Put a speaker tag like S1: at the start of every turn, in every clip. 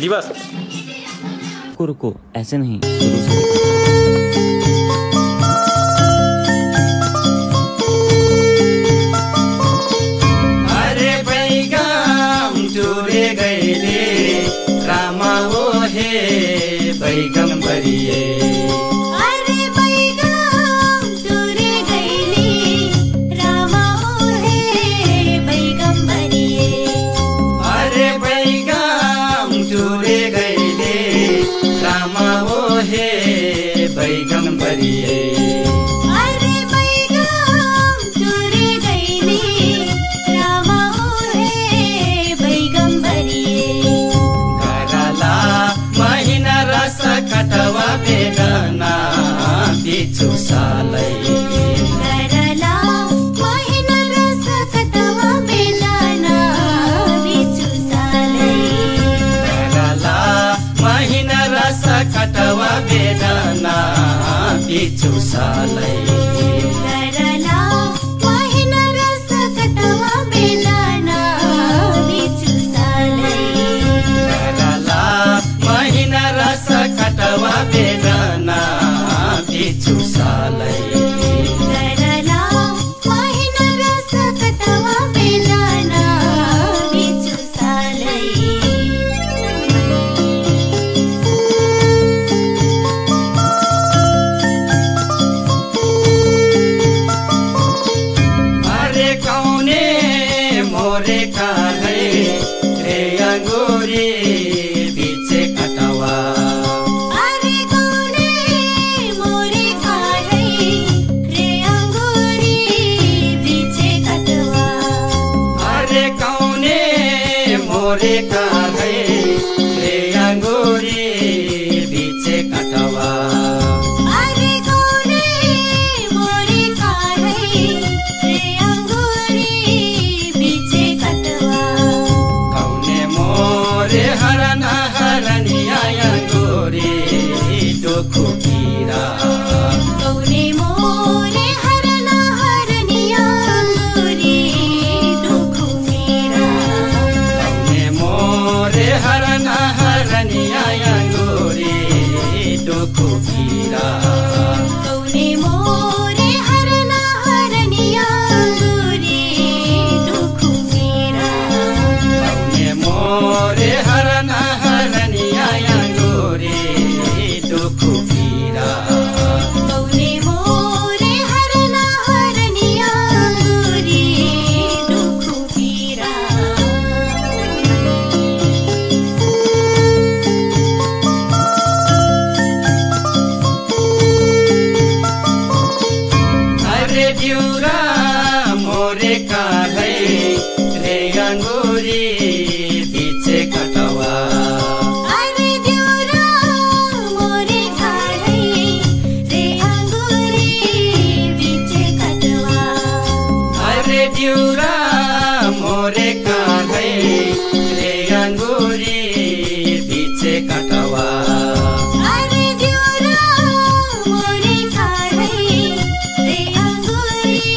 S1: जी बस।
S2: रुको ऐसे नहीं, शुरू से
S3: अरे बैगम टुरे गईले रामा ओ हे बैगम बरिए।
S4: अरे बैगम टुरे गईले रामा ओ हे बैगम बरिए।
S3: अरे बैगम टुरे गईले रामा ओ हे बैगम बरिए।
S4: अरे बैगम टुरे गईले रामा ओ हे बैगम बरिए।
S3: करला महिना रस कटवा बेगना बिचु सालै।
S4: करला महिना रस कटवा बेलना बिचु सालै।
S3: करला महिना रस कटवा बेगना बिचु सालै।
S4: करला महिना रस कटवा बेलना बिचु सालै।
S3: करला महिना रस कटवा बेगना बिचु सालै।
S4: करला महिना रस कटवा बेलना बिचु सालै।
S3: अरे कौने मोरे काहे रे अंगूरी बीचे कटवा।
S4: अरे कौने मोरे काहे रे अंगूरी बीचे कटवा।
S3: अरे कौने मोरे काहे रे अंगूरी बीचे कटवा।
S4: अरे कौने मोरे काहे रे अंगूरी बीचे कटवा।
S3: कौने मोरे हरन हरनिया अंगूरी दुखु पीरा।
S4: कौने मोरे हरना हरनिया अंगूरी दुखु मेरा।
S3: कौने मोरे हरन हरनिया अंगूरी दुखु पीरा।
S4: कौने मोरे हरना हरनिया अंगूरी दुखु मेरा।
S3: कौने मोरे हरन हरनिया अंगूरी दुखु पीरा।
S4: कौने मोरे हरना हरनिया अंगूरी दुखु पीरा।
S3: अरे जिउरा मोरे काहे रे अंगूरी बीचे कटवा।
S4: अरे दिउरा मोरे काहे रे अंगूरी बीचे कटवा।
S3: अरे जिउरा मोरे काहे रे अंगूरी बीचे कटवा।
S4: अरे दिउरा मोरे काहे रे अंगूरी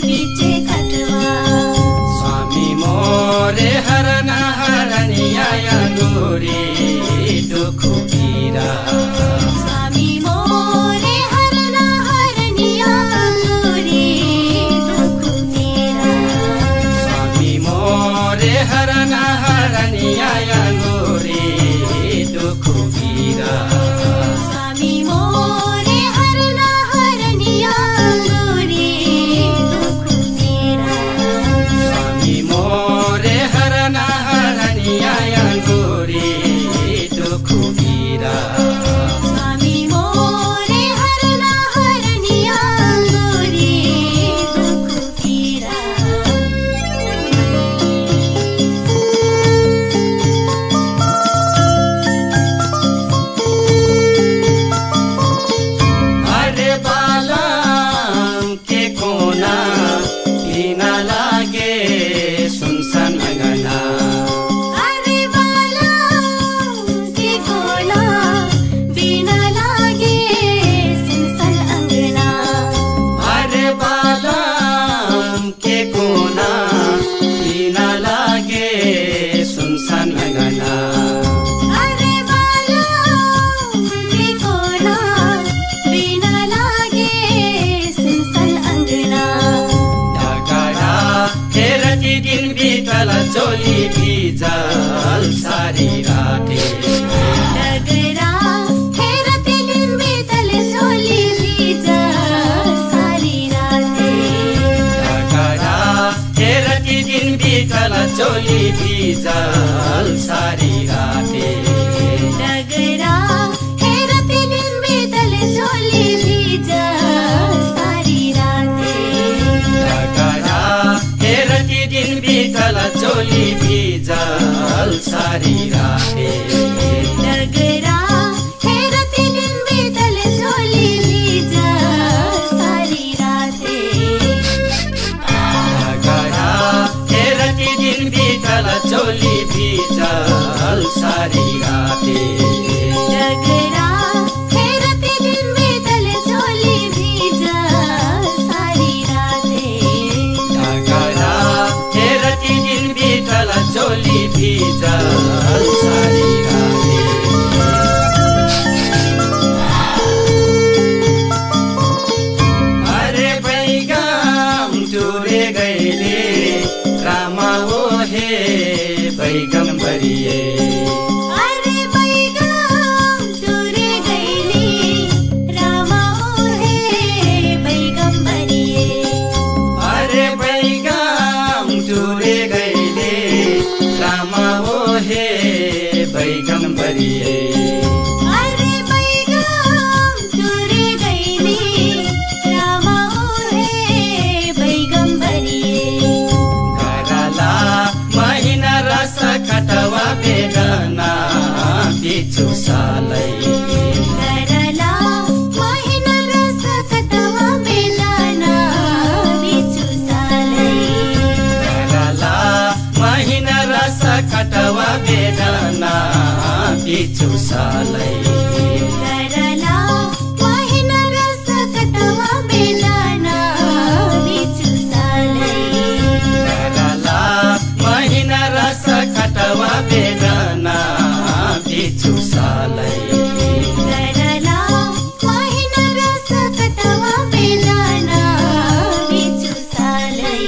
S4: बीचे कटवा।
S3: स्वामी मोरे हरन हरनिया अंगूरी दुखु पीरा।
S4: स्वामी मोरे हरना हरनिया अंगूरी दुखु मेरा।
S3: स्वामी मोरे हरन हरनिया अंगूरी दुखु पीरा।
S4: स्वामी मोरे हरना हरनिया अंगूरी दुखु मेरा।
S3: स्वामी मोरे हरन हरनिया अंगूरी दुखु पीरा।
S4: स्वामी मोरे हरना हरनिया अंगूरी दुखु पीरा।
S3: चोली भिजल सारी राते
S4: डगरा हेरते दिन बीतल चोली भिजल सारी राते
S3: डगरा हेरती दिन बीतल चोली भिजल सारी राते
S4: डगरा हेरते दिन बीतल चोली भिजल सारी राते
S3: डगरा हेरती दिन बीतल चोली भिजल सारी राते
S4: डगरा हेरते दिन बीतल चोली भिजल सारी राते
S3: डगरा हेरती दिन बीतल चोली भिजल सारी राते
S4: डगरा हेरते दिन बीतल चोली भिजल सारी राते
S3: डगरा हेरती दिन बीतल चोली भिजल सारी राते अरे बैगम टुरे गैले रामा हो हे बैगम बरिए
S4: अरे बैगम टुरे गैली रामा हो हे बैगम बरिए
S3: अरे बैगम टुरे गैले रामा हो हे बैगम बरिए
S4: अरे बैगम टुरे गैली रामा हो हे बैगम बरिए
S3: करला महिना रस कटवा बेगना बिचु सालै
S4: करला महिना रस कटवा बेलाना बिचु सालै
S3: करला महिना रस कटवा बेगना बिचु सालै
S4: करला महिना रस कटवा बेलाना बिचु सालै
S3: करला महिना रस कटवा बेगना बिचु सालै
S4: करला महिना रस कटवा बेलाना बिचु सालै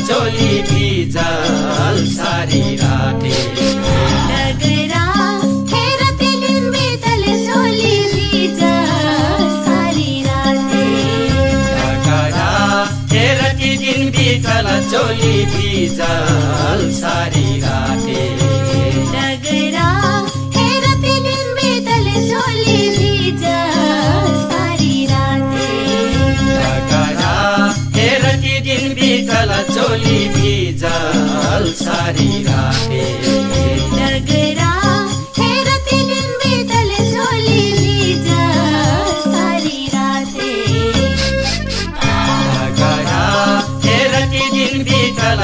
S3: चोली भिजल सारी राते
S4: डगरा हेरती दिन बीतल चोली भिजल सारी राते
S3: डगरा हेरती दिन बीतल चोली भिजल सारी राते
S4: डगरा हेरती दिन बीतल चोली भिजल सारी राते
S3: डगरा हेरती दिन बीतल चोली भिजल सारी राते
S4: डगरा हेरती दिन बीतल चोली भिजल सारी राते
S3: डगरा हेरती दिन बीतल